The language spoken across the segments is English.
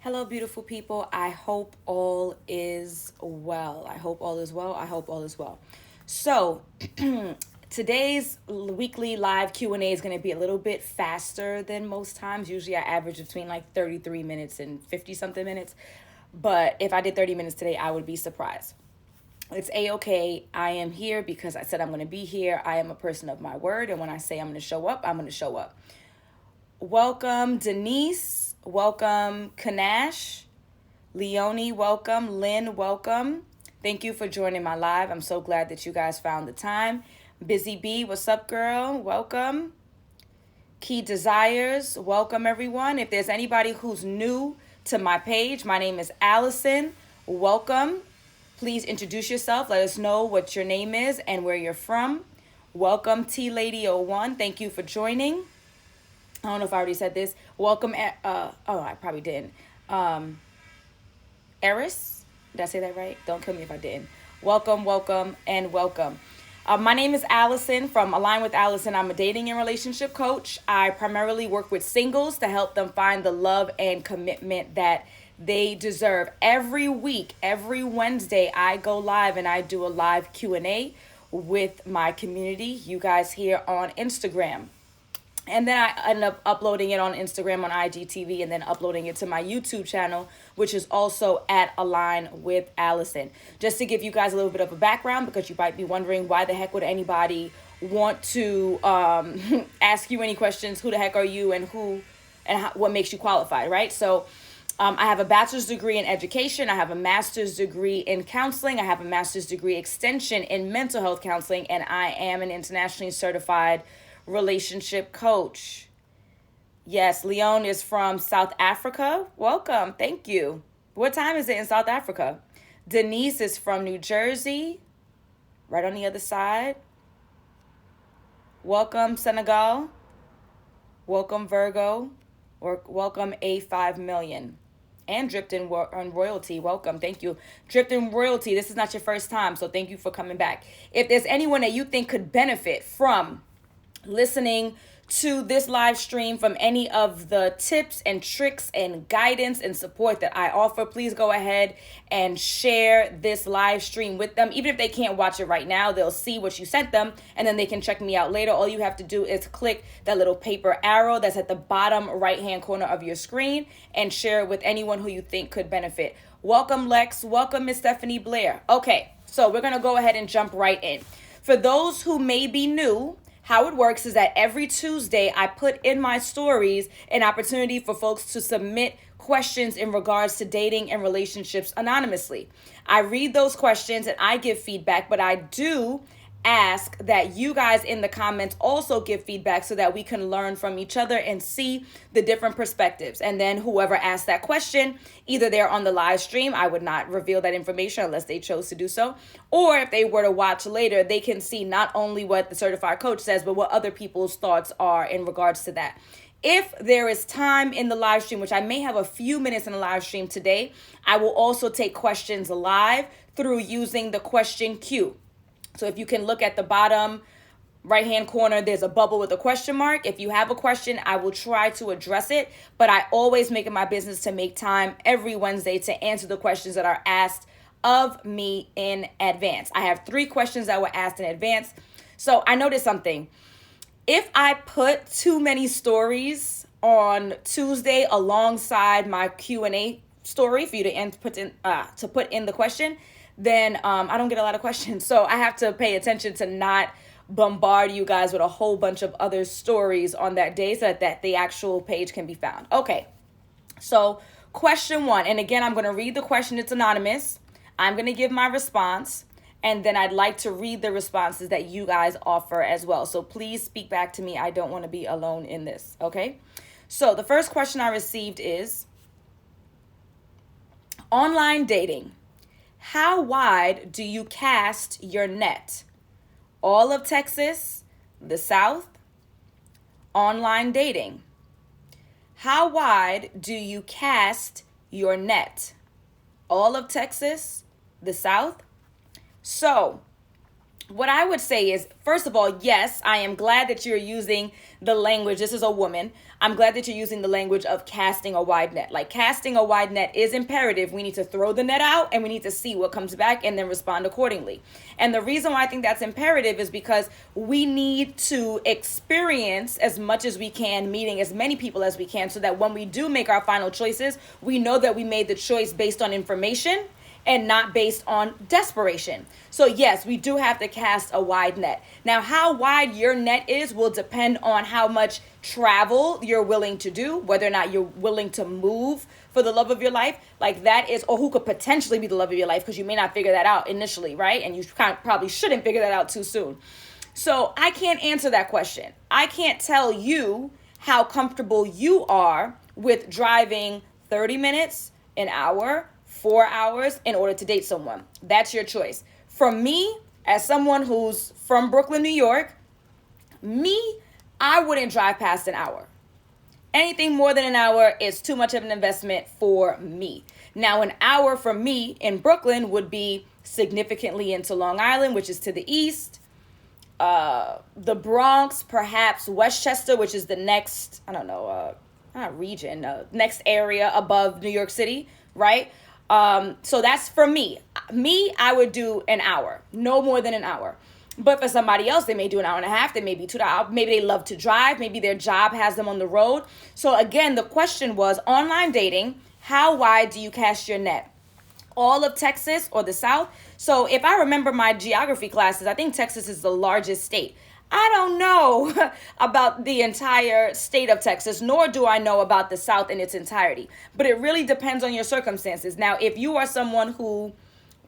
Hello, beautiful people. I hope all is well. I hope all is well. I hope all is well. So, today's weekly live Q&A is going to be a little bit faster than most times. Usually I average between like 33 minutes and 50 something minutes. But if I did 30 minutes today, I would be surprised. It's a-okay. I am here because I said I'm going to be here. I am a person of my word. And when I say I'm going to show up, I'm going to show up. Welcome, Denise. Welcome, Kanash. Leonie, welcome. Lynn, welcome. Thank you for joining my live. I'm so glad that you guys found the time. Busy Bee, what's up, girl? Welcome. Key Desires, welcome, everyone. If there's anybody who's new to my page, my name is Alison. Welcome. Please introduce yourself. Let us know what your name is and where you're from. Welcome, T Lady 01. Thank you for joining. I don't know if I already said this. Welcome, I probably didn't. Eris, did I say that right? Don't kill me if I didn't. Welcome, welcome, and welcome. My name is Alison from Align with Alison. I'm a dating and relationship coach. I primarily work with singles to help them find the love and commitment that they deserve. Every week, every Wednesday, I go live and I do a live Q&A with my community, you guys here on Instagram. And then I end up uploading it on Instagram, on IGTV, and then uploading it to my YouTube channel, which is also at Align with Alison. Just to give you guys a little bit of a background, because you might be wondering why the heck would anybody want to ask you any questions. Who the heck are you, and what makes you qualified, right? So I have a bachelor's degree in education. I have a master's degree in counseling. I have a master's degree extension in mental health counseling, and I am an internationally certified relationship coach. Yes, Leon is from South Africa. Welcome. Thank you. What time is it in South Africa? Denise is from New Jersey, right on the other side. Welcome, Senegal. Welcome, Virgo. Or welcome, A5 Million. And Dripped in Royalty. Welcome. Thank you. Dripped in Royalty. This is not your first time, so thank you for coming back. If there's anyone that you think could benefit from listening to this live stream, from any of the tips and tricks and guidance and support that I offer, please go ahead and share this live stream with them. Even if they can't watch it right now, they'll see what you sent them, and then they can check me out later. All you have to do is click that little paper arrow that's at the bottom right hand corner of your screen and share it with anyone who you think could benefit. Welcome, Lex. Welcome, Miss Stephanie Blair. Okay, so we're going to go ahead and jump right in. For those who may be new, how it works is that every Tuesday I put in my stories an opportunity for folks to submit questions in regards to dating and relationships anonymously. I read those questions and I give feedback, but I do ask that you guys in the comments also give feedback so that we can learn from each other and see the different perspectives. And then whoever asked that question, either they're on the live stream, I would not reveal that information unless they chose to do so, or if they were to watch later, they can see not only what the certified coach says, but what other people's thoughts are in regards to that. If there is time in the live stream, which I may have a few minutes in the live stream today, I will also take questions live through using the question queue. So if you can look at the bottom right-hand corner, there's a bubble with a question mark. If you have a question, I will try to address it, but I always make it my business to make time every Wednesday to answer the questions that are asked of me in advance. I have 3 questions that were asked in advance. So I noticed something. If I put too many stories on Tuesday alongside my Q&A story for you to put in the question, then I don't get a lot of questions. So I have to pay attention to not bombard you guys with a whole bunch of other stories on that day so that the actual page can be found. Okay, so question 1. And again, I'm going to read the question. It's anonymous. I'm going to give my response. And then I'd like to read the responses that you guys offer as well. So please speak back to me. I don't want to be alone in this. Okay, so the first question I received is, online dating. How wide do you cast your net? All of Texas, the South, online dating. How wide do you cast your net? All of Texas, the South. So what I would say is, first of all, yes, I am glad that you're using the language. This is a woman. I'm glad that you're using the language of casting a wide net. Like, casting a wide net is imperative. We need to throw the net out and we need to see what comes back and then respond accordingly. And the reason why I think that's imperative is because we need to experience as much as we can, meeting as many people as we can, so that when we do make our final choices, we know that we made the choice based on information and not based on desperation. So yes, we do have to cast a wide net. Now, how wide your net is will depend on how much travel you're willing to do, whether or not you're willing to move for the love of your life. Like, that is, or who could potentially be the love of your life, because you may not figure that out initially, right? And you probably shouldn't figure that out too soon. So I can't answer that question. I can't tell you how comfortable you are with driving 30 minutes, an hour, 4 hours in order to date someone. That's your choice. For me, as someone who's from Brooklyn, New York, I wouldn't drive past an hour. Anything more than an hour is too much of an investment for me. Now, an hour for me in Brooklyn would be significantly into Long Island, which is to the east, the Bronx, perhaps Westchester, which is the next, not region, next area above New York City, right? So that's for me. I would do an hour, no more than an hour. But for somebody else, they may do an hour and a half, they may be 2 hours, maybe they love to drive, maybe their job has them on the road. So again, the question was, online dating, how wide do you cast your net? All of Texas or the South? So if I remember my geography classes, I think Texas is the largest state. I don't know about the entire state of Texas, nor do I know about the South in its entirety. But it really depends on your circumstances. Now, if you are someone who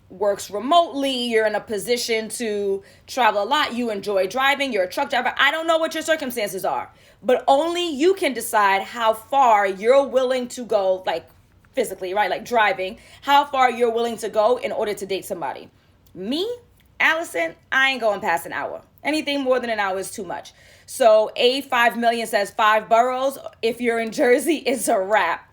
works remotely, you're in a position to travel a lot, you enjoy driving, you're a truck driver, I don't know what your circumstances are. But only you can decide how far you're willing to go, like physically, right? Like driving, how far you're willing to go in order to date somebody. Me, Alison, I ain't going past an hour. Anything more than an hour is too much. So A5 million says 5 boroughs. If you're in Jersey, it's a wrap.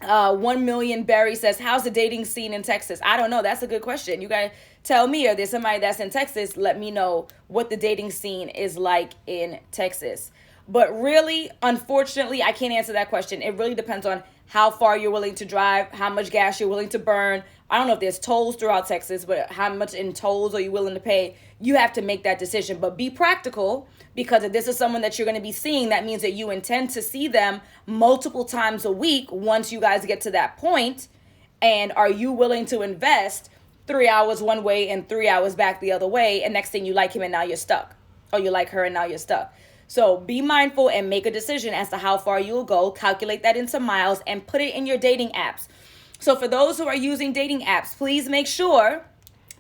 1 million Barry says, how's the dating scene in Texas? I don't know. That's a good question. You got to tell me, or there's somebody that's in Texas, let me know what the dating scene is like in Texas. But really, unfortunately, I can't answer that question. It really depends on how far you're willing to drive, how much gas you're willing to burn. I don't know if there's tolls throughout Texas, but how much in tolls are you willing to pay? You have to make that decision. But be practical, because if this is someone that you're going to be seeing, that means that you intend to see them multiple times a week once you guys get to that point. And are you willing to invest 3 hours one way and 3 hours back the other way? And next thing, you like him and now you're stuck. Or you like her and now you're stuck. So be mindful and make a decision as to how far you'll go. Calculate that into miles and put it in your dating apps. So for those who are using dating apps, please make sure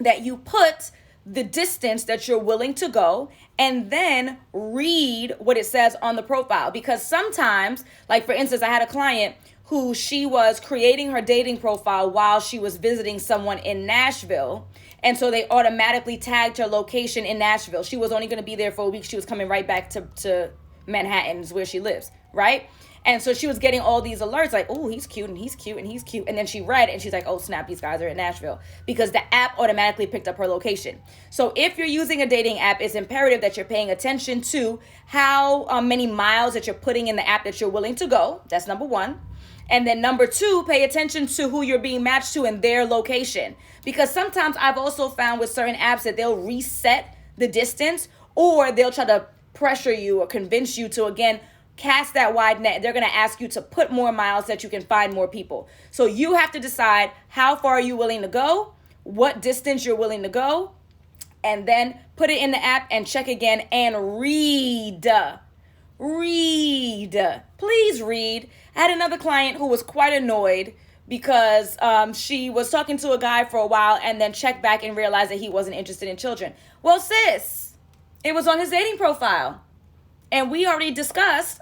that you put the distance that you're willing to go and then read what it says on the profile. Because sometimes, like for instance, I had a client who she was creating her dating profile while she was visiting someone in Nashville. And so they automatically tagged her location in Nashville. She was only going to be there for a week. She was coming right back to Manhattan, is where she lives, right? And so she was getting all these alerts like, oh, he's cute and he's cute and he's cute. And then she read and she's like, oh, snap, these guys are in Nashville, because the app automatically picked up her location. So if you're using a dating app, it's imperative that you're paying attention to how many miles that you're putting in the app that you're willing to go. That's number one. And then number two, pay attention to who you're being matched to and their location. Because sometimes I've also found with certain apps that they'll reset the distance, or they'll try to pressure you or convince you to, again, cast that wide net. They're going to ask you to put more miles so that you can find more people. So you have to decide how far are you willing to go, what distance you're willing to go, and then put it in the app and check again and read. Please read. I had another client who was quite annoyed because she was talking to a guy for a while and then checked back and realized that he wasn't interested in children. Well, sis, it was on his dating profile. And we already discussed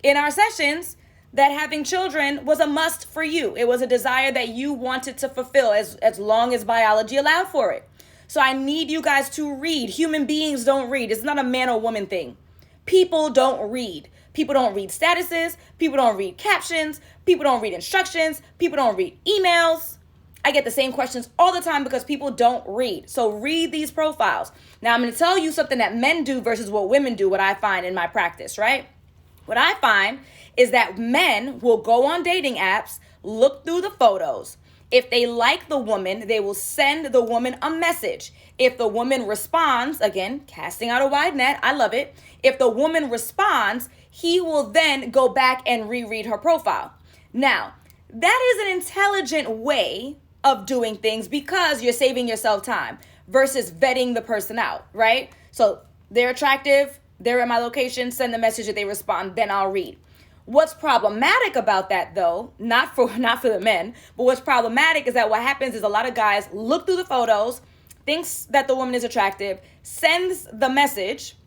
in our sessions that having children was a must for you. It was a desire that you wanted to fulfill as long as biology allowed for it. So I need you guys to read. Human beings don't read. It's not a man or woman thing. People don't read. People don't read statuses. People don't read captions. People don't read instructions. People don't read emails. I get the same questions all the time because people don't read. So read these profiles. Now I'm going to tell you something that men do versus what women do, what I find in my practice, right? What I find is that men will go on dating apps, look through the photos. If they like the woman, they will send the woman a message. If the woman responds, again, casting out a wide net, I love it. If the woman responds, he will then go back and reread her profile. Now, that is an intelligent way of doing things because you're saving yourself time versus vetting the person out, right? So they're attractive, they're in my location, send the message. If they respond, then I'll read. What's problematic about that, though, not for the men, but what's problematic is that what happens is a lot of guys look through the photos, thinks that the woman is attractive, sends the message.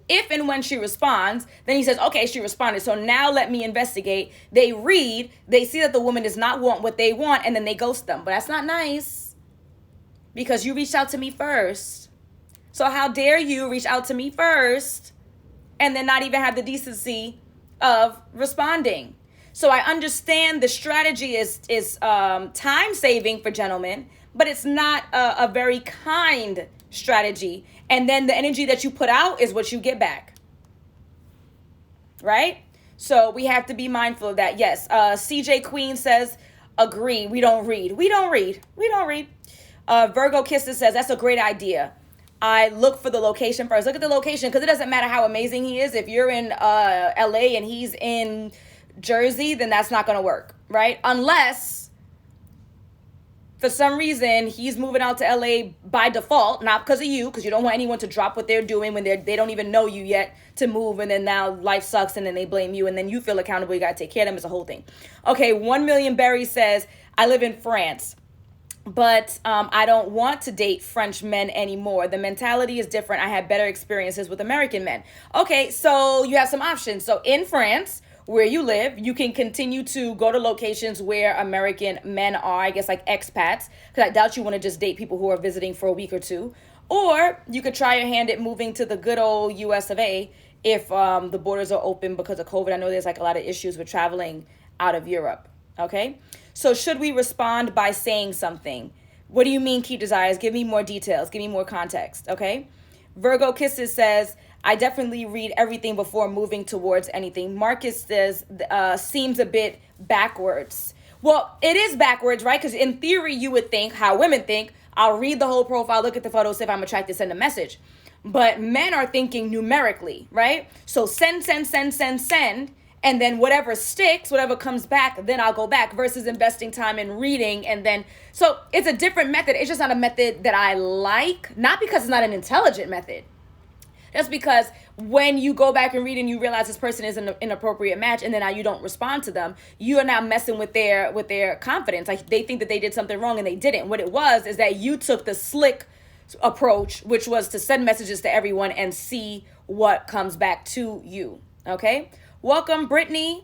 If and when she responds, then he says, okay, she responded, so now let me investigate. They read, they see that the woman does not want what they want, and then they ghost them. But that's not nice because you reached out to me first. So how dare you reach out to me first and then not even have the decency of responding? So I understand the strategy is time saving for gentlemen, but it's not a very kind strategy. And then the energy that you put out is what you get back. Right? So we have to be mindful of that. Yes. CJ Queen says, agree. We don't read. We don't read. Virgo Kisses says, that's a great idea. I look for the location first. Look at the location because it doesn't matter how amazing he is. If you're in LA and he's in Jersey, then that's not going to work, right? Unless for some reason he's moving out to LA by default, not because of you, because you don't want anyone to drop what they're doing when they don't even know you yet to move, and then now life sucks and then they blame you and then you feel accountable. You got to take care of them. It's a whole thing. Okay, 1 Million Berry says, I live in France, but I don't want to date French men anymore. The mentality is different. I had better experiences with American men. Okay, so you have some options. So in France, where you live, you can continue to go to locations where American men are, I guess like expats, because I doubt you want to just date people who are visiting for a week or two. Or you could try your hand at moving to the good old US of A if the borders are open because of COVID. I know there's like a lot of issues with traveling out of Europe. Okay, so should we respond by saying something? What do you mean keep desires? Give me more details. Give me more context. Okay. Virgo Kisses says, I definitely read everything before moving towards anything. Marcus says, seems a bit backwards. Well, it is backwards, right? Because in theory, you would think how women think, I'll read the whole profile, look at the photos, see if I'm attracted, send a message. But men are thinking numerically, right? So send. And then whatever sticks, whatever comes back, then I'll go back versus investing time in reading. And then, so it's a different method. It's just not a method that I like, not because it's not an intelligent method. That's because when you go back and read and you realize this person is an inappropriate match and then now you don't respond to them, you are now messing with their confidence. Like they think that they did something wrong and they didn't. What it was is that you took the slick approach, which was to send messages to everyone and see what comes back to you. Okay? Welcome, Brittany.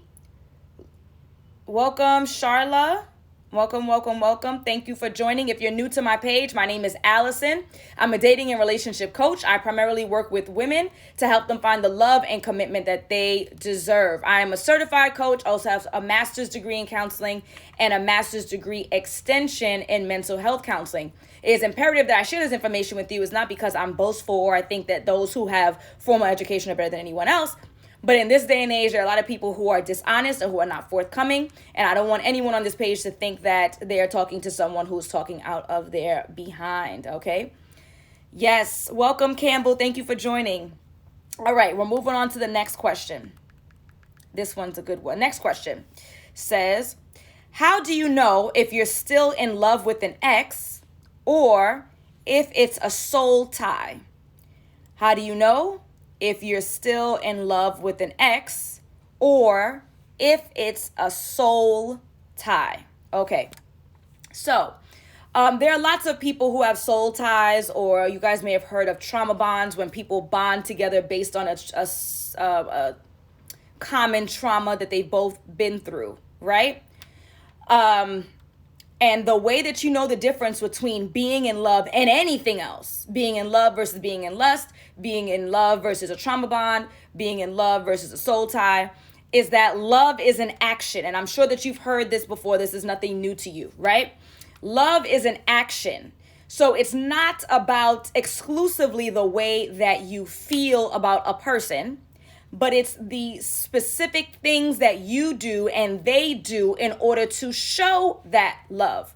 Welcome, Charla. Welcome. Thank you for joining. If you're new to my page, my name is Alison. I'm a dating and relationship coach. I primarily work with women to help them find the love and commitment that they deserve. I am a certified coach, also have a master's degree in counseling and a master's degree extension in mental health counseling. It is imperative that I share this information with you. It's not because I'm boastful or I think that those who have formal education are better than anyone else. But in this day and age, there are a lot of people who are dishonest or who are not forthcoming. And I don't want anyone on this page to think that they are talking to someone who's talking out of their behind, okay? Yes, welcome, Campbell. Thank you for joining. All right, we're moving on to the next question. This one's a good one. Next question says, how do you know if you're still in love with an ex or if it's a soul tie? How do you know if you're still in love with an ex or if it's a soul tie? Okay, so there are lots of people who have soul ties, or you guys may have heard of trauma bonds, when people bond together based on a common trauma that they've both been through, right? And the way that you know the difference between being in love and anything else, being in love versus being in lust, being in love versus a trauma bond, being in love versus a soul tie, is that love is an action. And I'm sure that you've heard this before. This is nothing new to you, right? Love is an action. So it's not about exclusively the way that you feel about a person, but it's the specific things that you do and they do in order to show that love.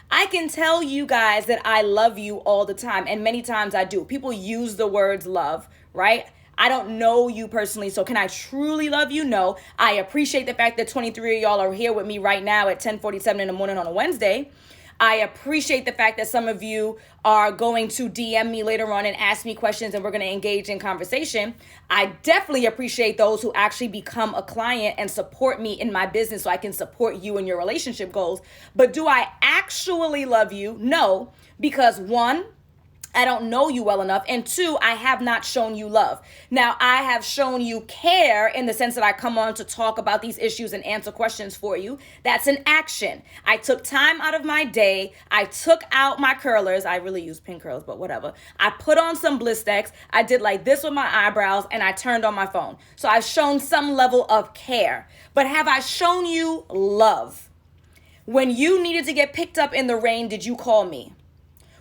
I can tell you guys that I love you all the time, and many times I do. People use the words love, right? I don't know you personally, so can I truly love you? No. I appreciate the fact that 23 of y'all are here with me right now at 10:47 in the morning on a Wednesday. I appreciate the fact that some of you are going to DM me later on and ask me questions and we're going to engage in conversation. I definitely appreciate those who actually become a client and support me in my business so I can support you in your relationship goals. But do I actually love you? No, because one, I don't know you well enough. And two, I have not shown you love. Now, I have shown you care in the sense that I come on to talk about these issues and answer questions for you. That's an action. I took time out of my day. I took out my curlers. I really use pin curls, but whatever. I put on some Blistex. I did like this with my eyebrows and I turned on my phone. So I've shown some level of care. But have I shown you love? When you needed to get picked up in the rain, did you call me?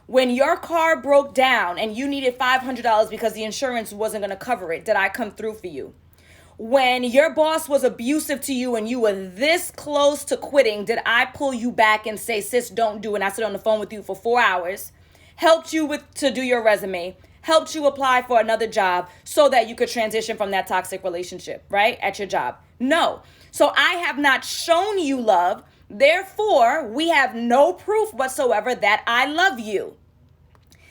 When your car broke down and you needed $500 because the insurance wasn't going to cover it, did I come through for you? When your boss was abusive to you and you were this close to quitting, did I pull you back and say, sis, don't do it? And I sit on the phone with you for 4 hours, helped you to do your resume, helped you apply for another job so that you could transition from that toxic relationship, right, at your job? No. So I have not shown you love. Therefore, we have no proof whatsoever that I love you.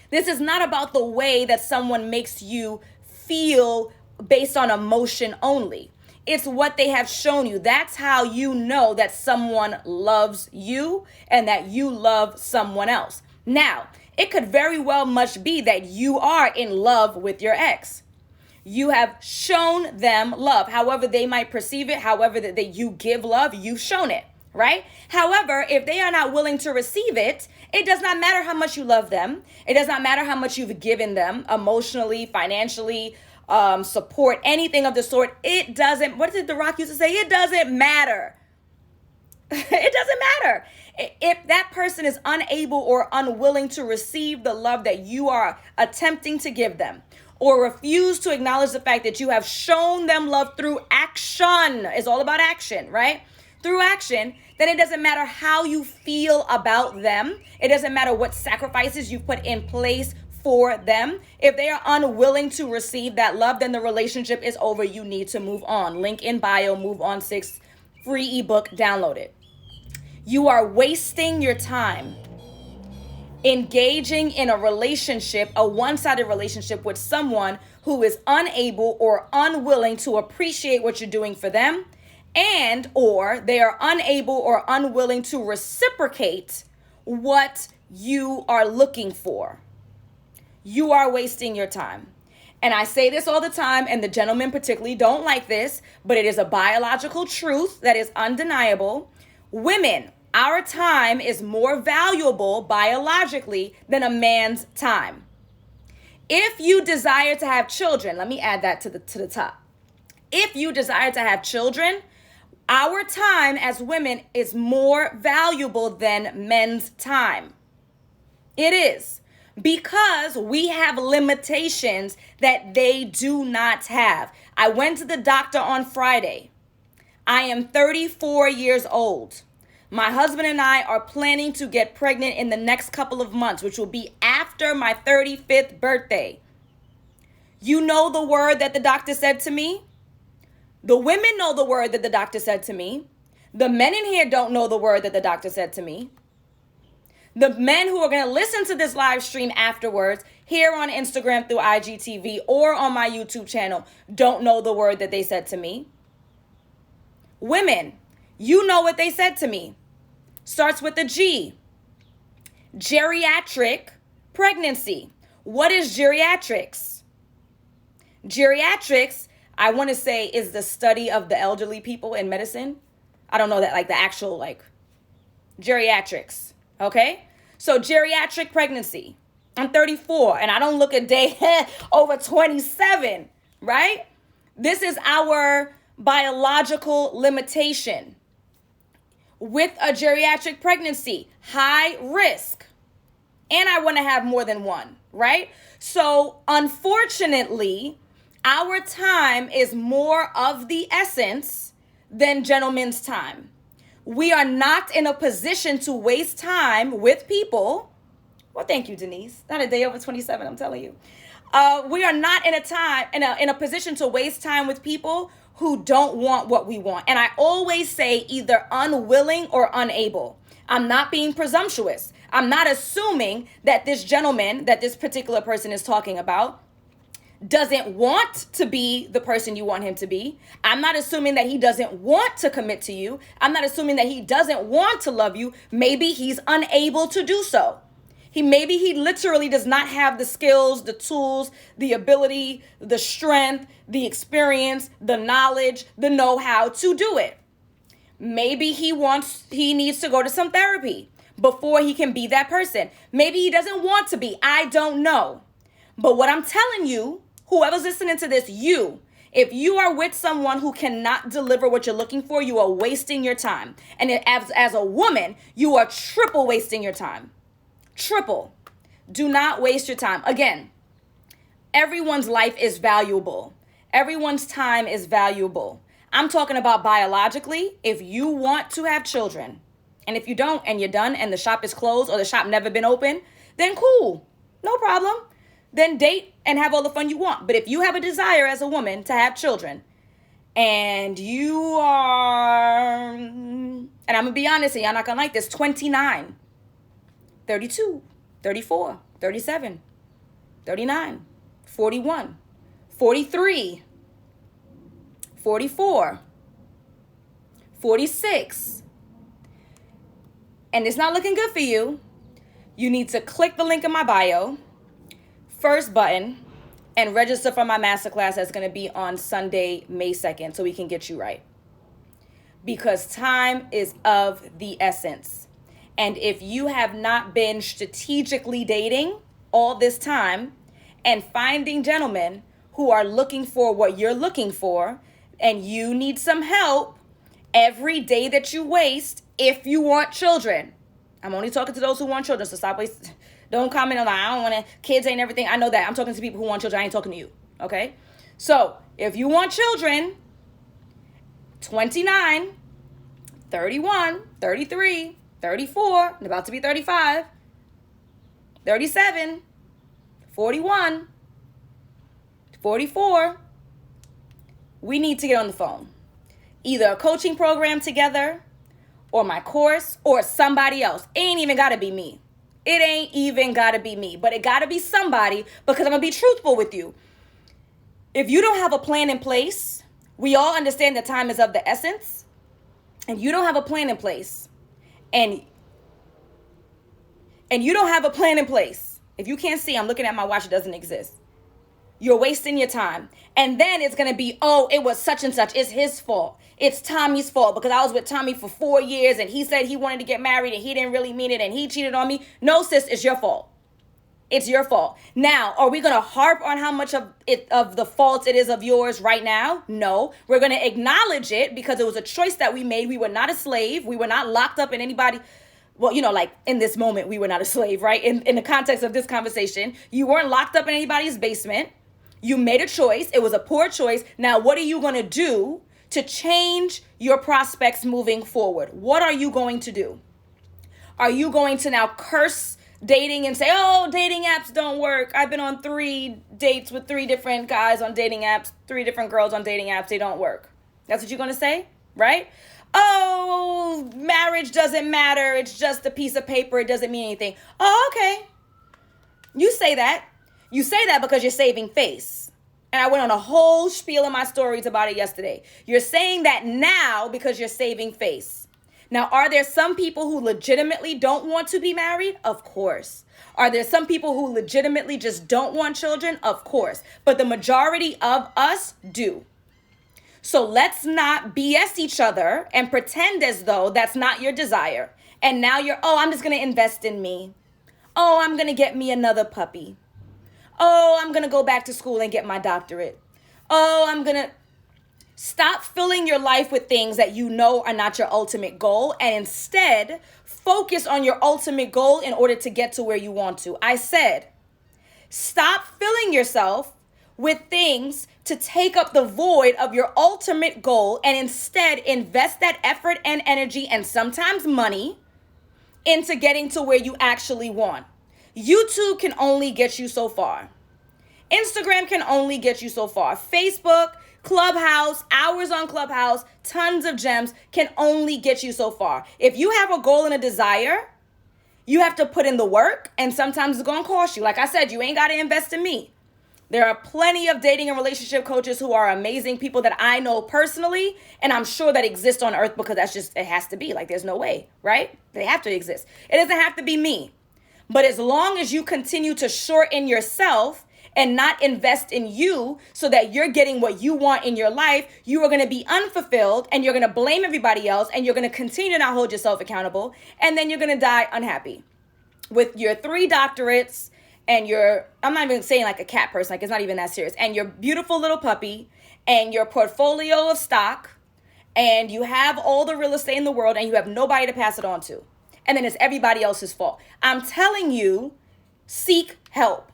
This is not about the way that someone makes you feel based on emotion only. It's what they have shown you. That's how you know that someone loves you and that you love someone else. Now, it could very well much be that you are in love with your ex. You have shown them love. However they might perceive it, however that you give love, you've shown it. Right? However, if they are not willing to receive it, it does not matter how much you love them. It does not matter how much you've given them emotionally, financially, support, anything of the sort. It doesn't, what did The Rock used to say? It doesn't matter. It doesn't matter. If that person is unable or unwilling to receive the love that you are attempting to give them, or refuse to acknowledge the fact that you have shown them love through action, it's all about action, right? Through action, then it doesn't matter how you feel about them. It doesn't matter what sacrifices you put in place for them. If they are unwilling to receive that love, then the relationship is over. You need to move on. Link in bio, Move On 6, free ebook, download it. You are wasting your time engaging in a relationship, a one-sided relationship with someone who is unable or unwilling to appreciate what you're doing for them, and or they are unable or unwilling to reciprocate what you are looking for. You are wasting your time. And I say this all the time, and the gentlemen particularly don't like this, but it is a biological truth that is undeniable. Women, our time is more valuable biologically than a man's time. If you desire to have children, let me add that to the top. If you desire to have children, our time as women is more valuable than men's time. It is, because we have limitations that they do not have. I went to the doctor on Friday. I am 34 years old. My husband and I are planning to get pregnant in the next couple of months, which will be after my 35th birthday. You know the word that the doctor said to me? The women know the word that the doctor said to me. The men in here don't know the word that the doctor said to me. The men who are going to listen to this live stream afterwards, here on Instagram through IGTV or on my YouTube channel, don't know the word that they said to me. Women, you know what they said to me. Starts with a G. Geriatric pregnancy. What is geriatrics? Geriatrics, I want to say, is the study of the elderly people in medicine. I don't know that, like the actual, like, geriatrics. Okay? So geriatric pregnancy. I'm 34 and I don't look a day over 27, right? This is our biological limitation. with a geriatric pregnancy, high risk. And I want to have more than one, right? So unfortunately, our time is more of the essence than gentlemen's time. We are not in a position to waste time with people. Well, thank you, Denise. Not a day over 27, I'm telling you. We are not in a position to waste time with people who don't want what we want. And I always say either unwilling or unable. I'm not being presumptuous. I'm not assuming that this gentleman that this particular person is talking about doesn't want to be the person you want him to be. I'm not assuming that he doesn't want to commit to you. I'm not assuming that he doesn't want to love you. Maybe he's unable to do so. Maybe he literally does not have the skills, the tools, the ability, the strength, the experience, the knowledge, the know-how to do it. Maybe he needs to go to some therapy before he can be that person. Maybe he doesn't want to be. I don't know. But what I'm telling you, whoever's listening to this, if you are with someone who cannot deliver what you're looking for, you are wasting your time. And as a woman, you are triple wasting your time. Triple. Do not waste your time. Again, everyone's life is valuable. Everyone's time is valuable. I'm talking about biologically. If you want to have children, and if you don't and you're done and the shop is closed or the shop never been open, then cool. No problem. Then date and have all the fun you want. But if you have a desire as a woman to have children and you are, and I'm going to be honest, and y'all not going to like this, 29, 32, 34, 37, 39, 41, 43, 44, 46, and it's not looking good for you, you need to click the link in my bio, first button, and register for my masterclass that's going to be on Sunday, May 2nd, so we can get you right. Because time is of the essence. And if you have not been strategically dating all this time and finding gentlemen who are looking for what you're looking for, and you need some help every day that you waste if you want children. I'm only talking to those who want children, so stop wasting. Don't comment on that. I don't want to, kids ain't everything. I know that. I'm talking to people who want children. I ain't talking to you, okay? So if you want children, 29, 31, 33, 34, I'm about to be 35, 37, 41, 44, we need to get on the phone. Either a coaching program together or my course or somebody else. It ain't even got to be me. It ain't even got to be me, but it got to be somebody, because I'm going to be truthful with you. If you don't have a plan in place, we all understand that time is of the essence, and you don't have a plan in place, and you don't have a plan in place. If you can't see, I'm looking at my watch, it doesn't exist. You're wasting your time. And then it's going to be, oh, it was such and such. It's his fault. It's Tommy's fault because I was with Tommy for 4 years and he said he wanted to get married and he didn't really mean it and he cheated on me. No, sis, it's your fault. It's your fault. Now, are we going to harp on how much of the fault it is of yours right now? No. We're going to acknowledge it because it was a choice that we made. We were not a slave. We were not locked up in anybody. Well, like in this moment, we were not a slave, right? In the context of this conversation, you weren't locked up in anybody's basement. You made a choice. It was a poor choice. Now, what are you going to do to change your prospects moving forward? What are you going to do? Are you going to now curse dating and say, oh, dating apps don't work? I've been on 3 dates with 3 different guys on dating apps, 3 different girls on dating apps. They don't work. That's what you're going to say, right? Oh, marriage doesn't matter. It's just a piece of paper. It doesn't mean anything. Oh, okay. You say that. You say that because you're saving face. And I went on a whole spiel in my stories about it yesterday. You're saying that now because you're saving face. Now, are there some people who legitimately don't want to be married? Of course. Are there some people who legitimately just don't want children? Of course. But the majority of us do. So let's not BS each other and pretend as though that's not your desire. And now I'm just going to invest in me. Oh, I'm going to get me another puppy. Oh, I'm going to go back to school and get my doctorate. Oh, Stop filling your life with things that you know are not your ultimate goal, and instead focus on your ultimate goal in order to get to where you want to. I said, stop filling yourself with things to take up the void of your ultimate goal, and instead invest that effort and energy and sometimes money into getting to where you actually want. YouTube can only get you so far. Instagram can only get you so far. Facebook, Clubhouse, hours on Clubhouse, tons of gems can only get you so far. If you have a goal and a desire, you have to put in the work, and sometimes it's going to cost you. Like I said, you ain't got to invest in me. There are plenty of dating and relationship coaches who are amazing people that I know personally, and I'm sure that exist on earth because that's just, it has to be. Like, there's no way, right? They have to exist. It doesn't have to be me. But as long as you continue to shorten yourself and not invest in you so that you're getting what you want in your life, you are going to be unfulfilled, and you're going to blame everybody else, and you're going to continue to not hold yourself accountable, and then you're going to die unhappy with your 3 doctorates and I'm not even saying like a cat person, like it's not even that serious, and your beautiful little puppy and your portfolio of stock, and you have all the real estate in the world, and you have nobody to pass it on to. And then it's everybody else's fault. I'm telling you, seek help.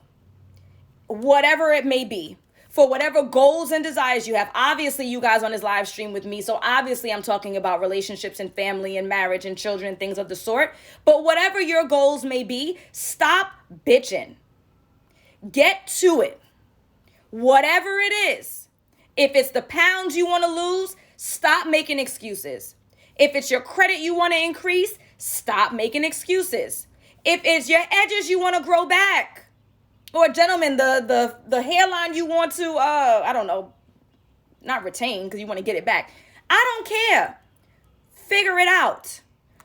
Whatever it may be, for whatever goals and desires you have. Obviously, you guys on this live stream with me, so obviously I'm talking about relationships and family and marriage and children, things of the sort. But whatever your goals may be, stop bitching. Get to it. Whatever it is. If it's the pounds you want to lose, stop making excuses. If it's your credit you want to increase, stop making excuses. If it's your edges you want to grow back, or gentlemen, the hairline you want to, I don't know, not retain because you want to get it back. I don't care. Figure it out.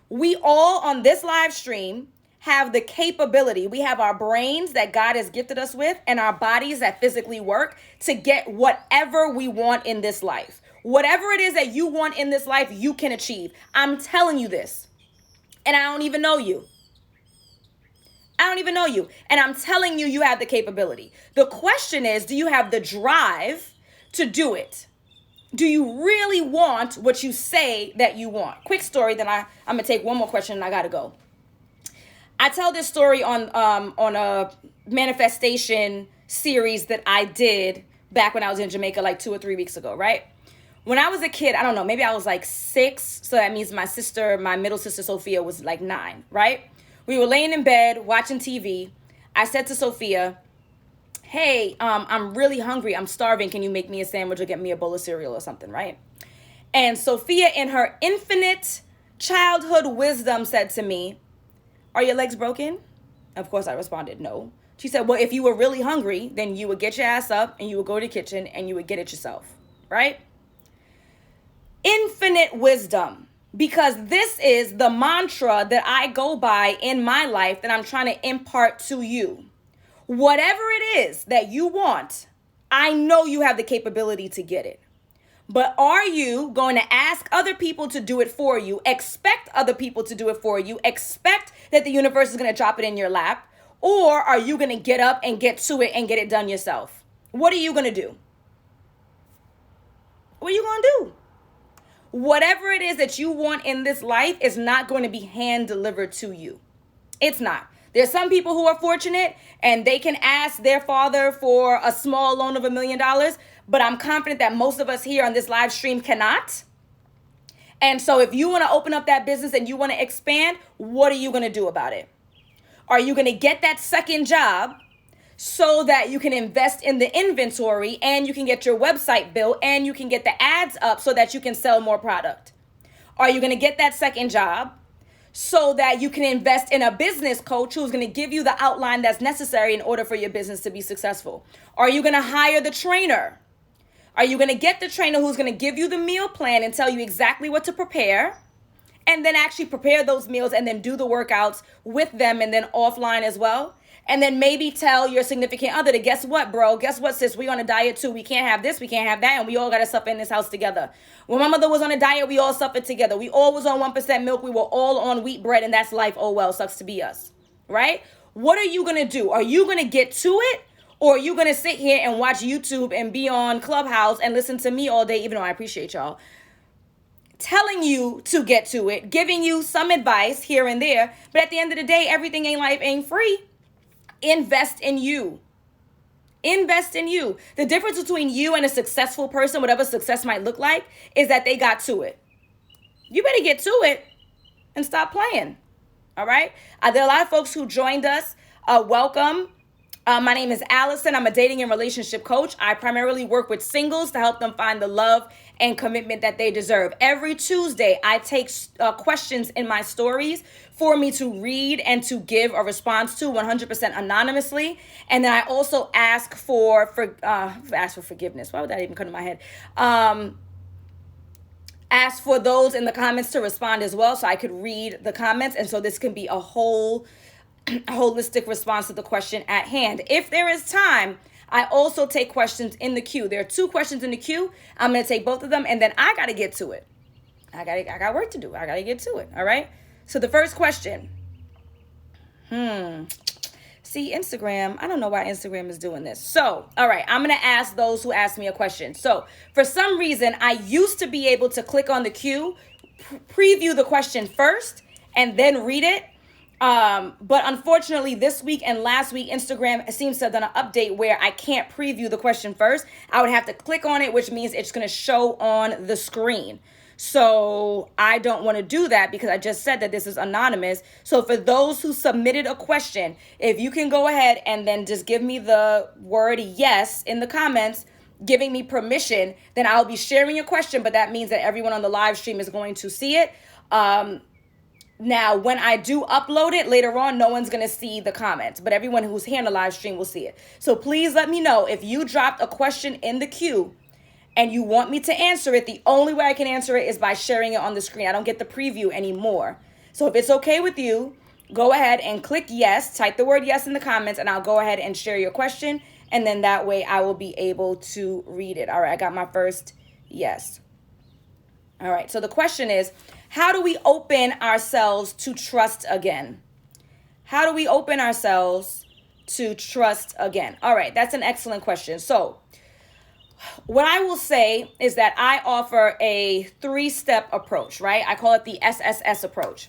We all on this live stream have the capability. We have our brains that God has gifted us with and our bodies that physically work to get whatever we want in this life. Whatever it is that you want in this life, you can achieve. I'm telling you this. And I don't even know you. I don't even know you. And I'm telling you, you have the capability. The question is, do you have the drive to do it? Do you really want what you say that you want? Quick story, then I'm going to take one more question and I got to go. I tell this story on a manifestation series that I did back when I was in Jamaica like 2 or 3 weeks ago, right? When I was a kid, I don't know, maybe I was like 6. So that means my middle sister, Sophia, was like 9, right? We were laying in bed watching TV. I said to Sophia, hey, I'm really hungry. I'm starving. Can you make me a sandwich or get me a bowl of cereal or something, right? And Sophia, in her infinite childhood wisdom, said to me, are your legs broken? Of course, I responded, no. She said, well, if you were really hungry, then you would get your ass up and you would go to the kitchen and you would get it yourself, right? Infinite wisdom, because this is the mantra that I go by in my life that I'm trying to impart to you. Whatever it is that you want, I know you have the capability to get it. But are you going to ask other people to do it for you, expect other people to do it for you, expect that the universe is going to drop it in your lap, or are you going to get up and get to it and get it done yourself? What are you going to do? What are you going to do? Whatever it is that you want in this life is not going to be hand delivered to you. It's not. There's some people who are fortunate and they can ask their father for a small loan of $1 million, but I'm confident that most of us here on this live stream cannot. And so if you want to open up that business and you want to expand, what are you going to do about it? Are you going to get that second job so that you can invest in the inventory and you can get your website built and you can get the ads up so that you can sell more product? Are you going to get that second job so that you can invest in a business coach who's going to give you the outline that's necessary in order for your business to be successful? Are you going to hire the trainer? Are you going to get the trainer who's going to give you the meal plan and tell you exactly what to prepare, and then actually prepare those meals and then do the workouts with them and then offline as well? And then maybe tell your significant other to, guess what, bro? Guess what, sis? We on a diet too. We can't have this. We can't have that. And we all got to suffer in this house together. When my mother was on a diet, we all suffered together. We all was on 1% milk. We were all on wheat bread, and that's life. Oh, well, sucks to be us, right? What are you going to do? Are you going to get to it, Or are you going to sit here and watch YouTube and be on Clubhouse and listen to me all day, even though I appreciate y'all, telling you to get to it, giving you some advice here and there. But at the end of the day, everything in life ain't free. Invest in you. Invest in you. The difference between you and a successful person, whatever success might look like, is that they got to it. You better get to it and stop playing. All right? There are a lot of folks who joined us. Welcome. My name is Alison. I'm a dating and relationship coach. I primarily work with singles to help them find the love and commitment that they deserve. Every Tuesday, I take questions in my stories for me to read and to give a response to 100% anonymously. And then I also ask for forgiveness. Why would that even come to my head? Ask for those in the comments to respond as well, so I could read the comments. And so this can be a holistic response to the question at hand. If there is time, I also take questions in the queue. There are 2 questions in the queue. I'm going to take both of them, and then I got to get to it. I got work to do. I got to get to it. All right. So the first question. See, Instagram, I don't know why Instagram is doing this. So, all right, I'm going to ask those who asked me a question. So for some reason, I used to be able to click on the queue, preview the question first, and then read it. But unfortunately, this week and last week, Instagram seems to have done an update where I can't preview the question first. I would have to click on it, which means it's going to show on the screen. So I don't want to do that because I just said that this is anonymous. So for those who submitted a question, if you can go ahead and then just give me the word yes in the comments, giving me permission, then I'll be sharing your question. But that means that everyone on the live stream is going to see it. Now, when I do upload it later on, no one's going to see the comments, but everyone who's here on the live stream will see it. So please let me know if you dropped a question in the queue and you want me to answer it. The only way I can answer it is by sharing it on the screen. I don't get the preview anymore. So if it's okay with you, go ahead and click yes, type the word yes in the comments, and I'll go ahead and share your question. And then that way I will be able to read it. All right, I got my first yes. All right, so the question is, how do we open ourselves to trust again? How do we open ourselves to trust again? All right, that's an excellent question. So what I will say is that I offer a 3-step approach, right? I call it the SSS approach.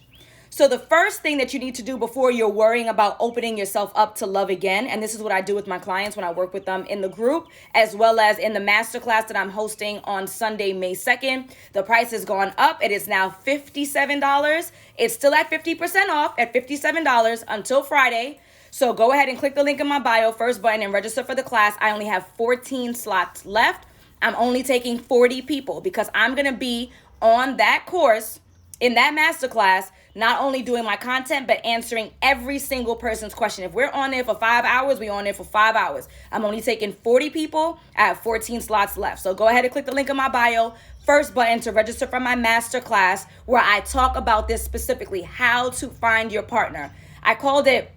So the first thing that you need to do before you're worrying about opening yourself up to love again, and this is what I do with my clients when I work with them in the group, as well as in the masterclass that I'm hosting on Sunday, May 2nd. The price has gone up. It is now $57. It's still at 50% off at $57 until Friday. So go ahead and click the link in my bio, first button, and register for the class. I only have 14 slots left. I'm only taking 40 people because I'm going to be on that course in that masterclass, not only doing my content, but answering every single person's question. If we're on there for 5 hours, we're on there for 5 hours. I'm only taking 40 people. I have 14 slots left. So go ahead and click the link in my bio, first button, to register for my masterclass, where I talk about this specifically, how to find your partner. I called it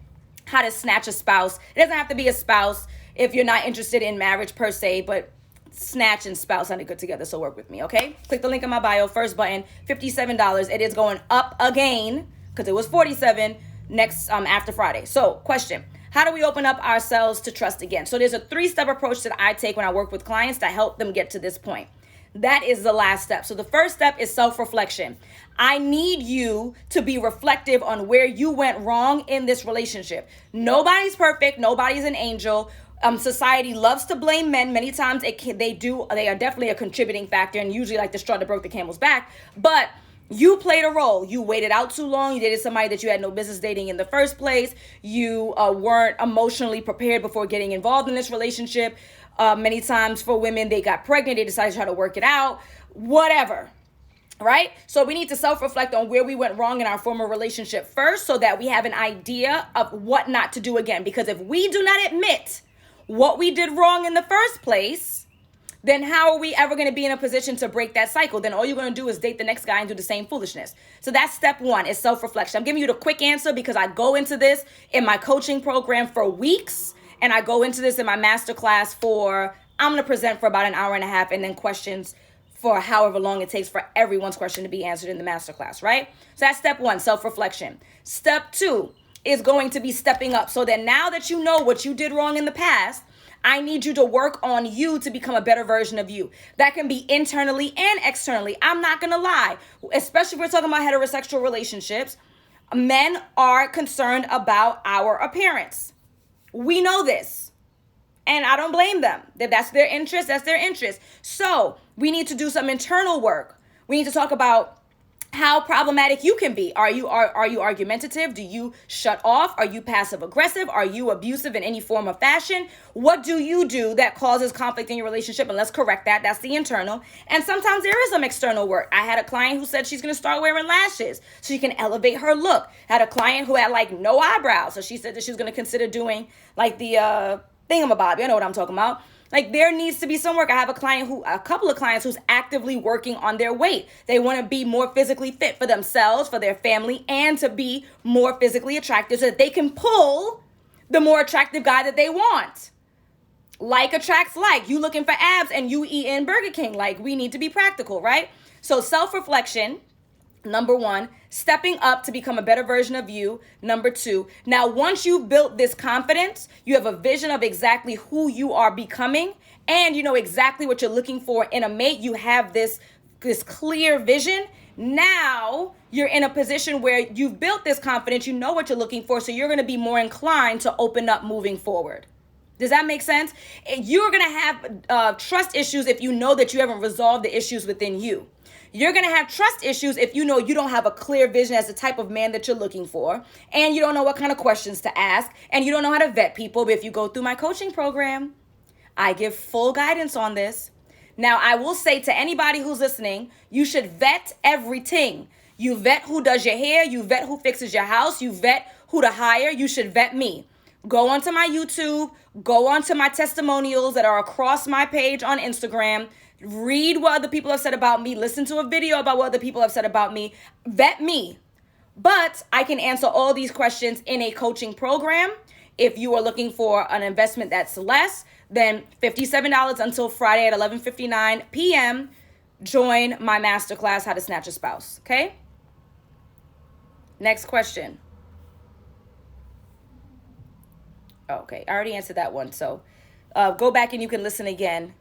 how to snatch a spouse. It doesn't have to be a spouse if you're not interested in marriage per se, but snatch and spouse sounded good together, so work with me, okay? Click the link in my bio, first button, $57. It is going up again because it was $47 next after Friday. So question, how do we open up ourselves to trust again? So there's a 3-step approach that I take when I work with clients to help them get to this point. That is the last step. So the first step is self-reflection. I need you to be reflective on where you went wrong in this relationship. Nobody's perfect. Nobody's an angel. Society loves to blame men. Many times they are definitely a contributing factor, and usually like the straw that broke the camel's back. But you played a role. You waited out too long. You dated somebody that you had no business dating in the first place. You weren't emotionally prepared before getting involved in this relationship. Many times for women, they got pregnant. They decided to try to work it out. Whatever. Right? So we need to self-reflect on where we went wrong in our former relationship first, so that we have an idea of what not to do again. Because if we do not admit what we did wrong in the first place, then how are we ever going to be in a position to break that cycle? Then all you're going to do is date the next guy and do the same foolishness. So that's step 1, is self-reflection. I'm giving you the quick answer because I go into this in my coaching program for weeks, and I go into this in my masterclass I'm going to present for about an hour and a half, and then questions for however long it takes for everyone's question to be answered in the masterclass, right? So that's step 1, self-reflection. Step 2 is going to be stepping up. So that now that you know what you did wrong in the past, I need you to work on you to become a better version of you. That can be internally and externally. I'm not going to lie, especially if we're talking about heterosexual relationships. Men are concerned about our appearance. We know this. And I don't blame them. If that's their interest, that's their interest. So we need to do some internal work. We need to talk about how problematic you can be. Are you argumentative? Do you shut off? Are you passive aggressive? Are you abusive in any form of fashion? What do you do that causes conflict in your relationship? And let's correct that. That's the internal. And sometimes there is some external work. I had a client who said she's going to start wearing lashes so she can elevate her look. Had a client who had like no eyebrows. So she said that she was going to consider doing like the thingamabob. You know what I'm talking about. Like there needs to be some work. I have a couple of clients who's actively working on their weight. They want to be more physically fit for themselves, for their family, and to be more physically attractive so that they can pull the more attractive guy that they want. Like attracts like. You looking for abs and you eating Burger King. Like we need to be practical, right? So self-reflection. Number 1, stepping up to become a better version of you. Number 2, now once you've built this confidence, you have a vision of exactly who you are becoming, and you know exactly what you're looking for in a mate. You have this clear vision. Now you're in a position where you've built this confidence. You know what you're looking for, so you're going to be more inclined to open up moving forward. Does that make sense? You're going to have trust issues if you know that you haven't resolved the issues within you. You're going to have trust issues if you know you don't have a clear vision as the type of man that you're looking for, and you don't know what kind of questions to ask, and you don't know how to vet people. But if you go through my coaching program, I give full guidance on this. Now, I will say to anybody who's listening, you should vet everything. You vet who does your hair. You vet who fixes your house. You vet who to hire. You should vet me. Go onto my YouTube. Go onto my testimonials that are across my page on Instagram. Read what other people have said about me. Listen to a video about what other people have said about me. Vet me. But I can answer all these questions in a coaching program. If you are looking for an investment that's less than $57 until Friday at 11:59 p.m., join my masterclass, How to Snatch a Spouse. Okay? Next question. Okay, I already answered that one. So go back and you can listen again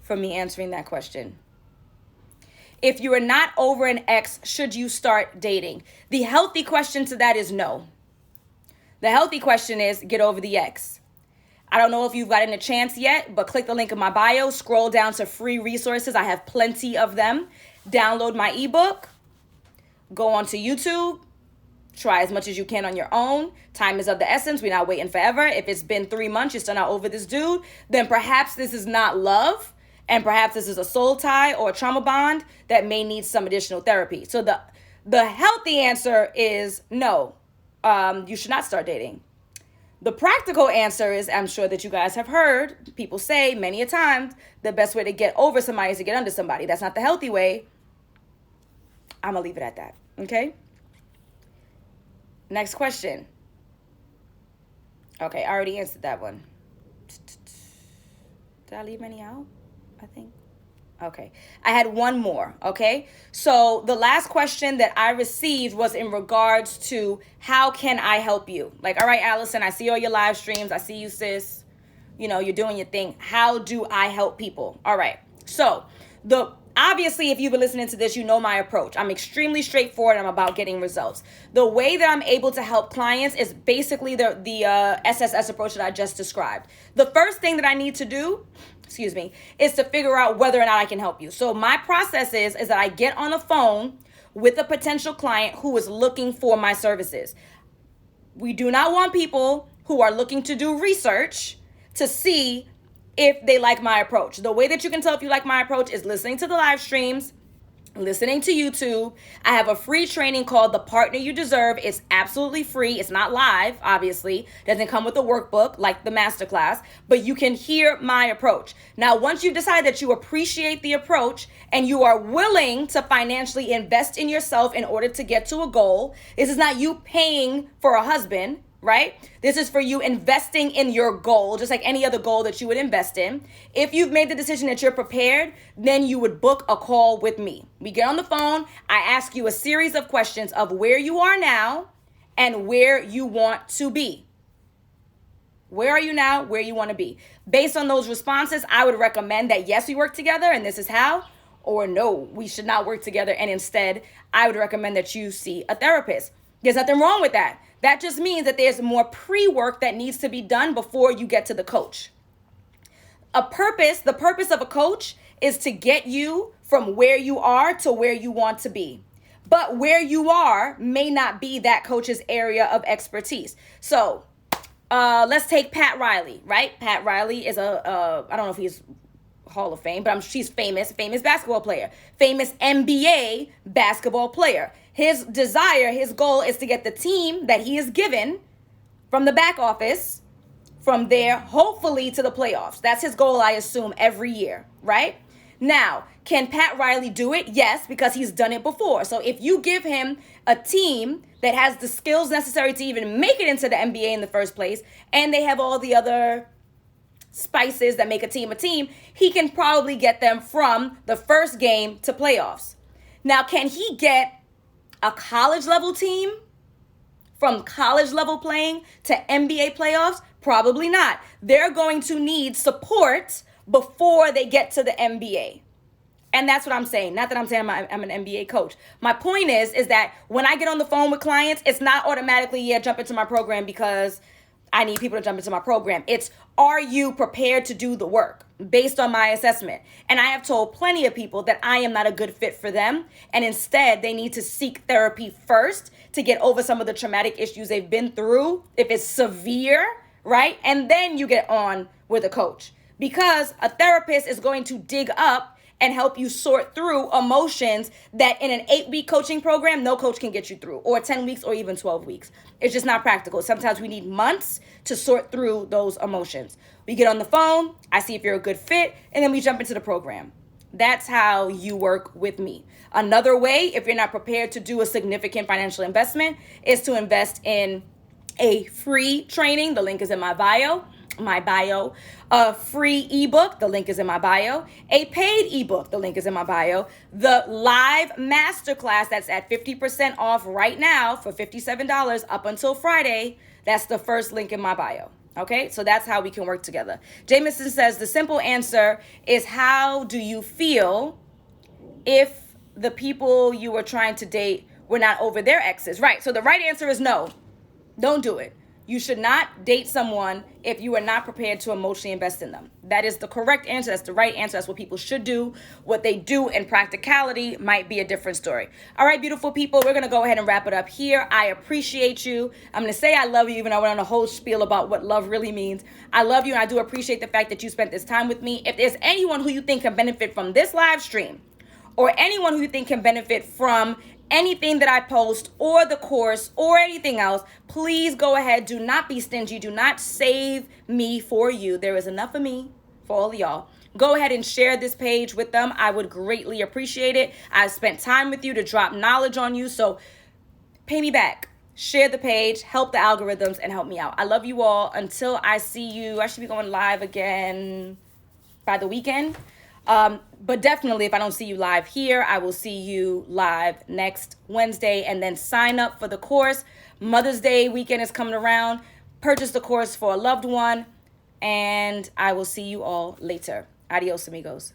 for me answering that question. If you are not over an ex, should you start dating? The healthy question to that is no. The healthy question is get over the ex. I don't know if you've gotten a chance yet, but click the link in my bio, scroll down to free resources. I have plenty of them. Download my ebook. Go onto YouTube. Try as much as you can on your own. Time is of the essence. We're not waiting forever. If it's been 3 months, you're still not over this dude, then perhaps this is not love. And perhaps this is a soul tie or a trauma bond that may need some additional therapy. So the healthy answer is no. You should not start dating. The practical answer is, I'm sure that you guys have heard people say many a time, the best way to get over somebody is to get under somebody. That's not the healthy way. I'm going to leave it at that. Okay? Next question. Okay, I already answered that one. Did I leave any out? I think. Okay. I had one more. Okay. So the last question that I received was in regards to how can I help you? Like, all right, Alison, I see all your live streams. I see you, sis. You know, you're doing your thing. How do I help people? All right. So obviously, if you've been listening to this, you know my approach. I'm extremely straightforward. I'm about getting results. The way that I'm able to help clients is basically the SSS approach that I just described. The first thing that I need to do, is to figure out whether or not I can help you. So my process is that I get on the phone with a potential client who is looking for my services. We do not want people who are looking to do research to see if they like my approach. The way that you can tell if you like my approach is listening to the live streams, listening to YouTube. I have a free training called The Partner You Deserve. It's absolutely free. It's not live, obviously. It doesn't come with a workbook like the masterclass, but you can hear my approach. Now, once you decide that you appreciate the approach and you are willing to financially invest in yourself in order to get to a goal, this is not you paying for a husband, right? This is for you investing in your goal, just like any other goal that you would invest in. If you've made the decision that you're prepared, then you would book a call with me. We get on the phone. I ask you a series of questions of where you are now and where you want to be. Where are you now? Where you want to be? Based on those responses, I would recommend that yes, we work together and this is how, or no, we should not work together. And instead, I would recommend that you see a therapist. There's nothing wrong with that. That just means that there's more pre-work that needs to be done before you get to the coach. The purpose of a coach is to get you from where you are to where you want to be. But where you are may not be that coach's area of expertise. So let's take Pat Riley, right? Pat Riley is I don't know if he's Hall of Fame, but she's famous basketball player, famous NBA basketball player. His desire, his goal is to get the team that he is given from the back office, from there, hopefully to the playoffs. That's his goal, I assume, every year, right? Now, can Pat Riley do it? Yes, because he's done it before. So if you give him a team that has the skills necessary to even make it into the NBA in the first place, and they have all the other spices that make a team, he can probably get them from the first game to playoffs. Now, can he get a college level team from college level playing to NBA playoffs? Probably not. They're going to need support before they get to the NBA. And that's what I'm saying. Not that I'm saying I'm an NBA coach. My point is that when I get on the phone with clients, it's not automatically, jump into my program because I need people to jump into my program. It's, are you prepared to do the work based on my assessment? And I have told plenty of people that I am not a good fit for them. And instead, they need to seek therapy first to get over some of the traumatic issues they've been through, if it's severe, right? And then you get on with a coach, because a therapist is going to dig up and help you sort through emotions that in an 8-week coaching program, no coach can get you through, or 10 weeks or even 12 weeks. It's just not practical. Sometimes we need months to sort through those emotions. We get on the phone, I see if you're a good fit, and then we jump into the program. That's how you work with me. Another way, if you're not prepared to do a significant financial investment, is to invest in a free training. The link is in my bio. A free ebook, the link is in my bio. A paid ebook, the link is in my bio. The live masterclass that's at 50% off right now for $57 up until Friday. That's the first link in my bio. Okay, so that's how we can work together. Jameson says the simple answer is, how do you feel if the people you were trying to date were not over their exes? Right, so the right answer is no. Don't do it. You should not date someone if you are not prepared to emotionally invest in them. That is the correct answer. That's the right answer. That's what people should do. What they do in practicality might be a different story. All right, beautiful people, we're going to go ahead and wrap it up here. I appreciate you. I'm going to say I love you, even though I went on a whole spiel about what love really means. I love you, and I do appreciate the fact that you spent this time with me. If there's anyone who you think can benefit from this live stream, or anyone who you think can benefit from anything that I post or the course or anything else, please go ahead. Do not be stingy. Do not save me for you. There is enough of me for all of y'all. Go ahead and share this page with them. I would greatly appreciate it. I've spent time with you to drop knowledge on you, so pay me back. Share the page, help the algorithms, and help me out. I love you all. Until I see you, I should be going live again by the weekend. But definitely, if I don't see you live here, I will see you live next Wednesday. And then sign up for the course. Mother's Day weekend is coming around. Purchase the course for a loved one. And I will see you all later. Adios, amigos.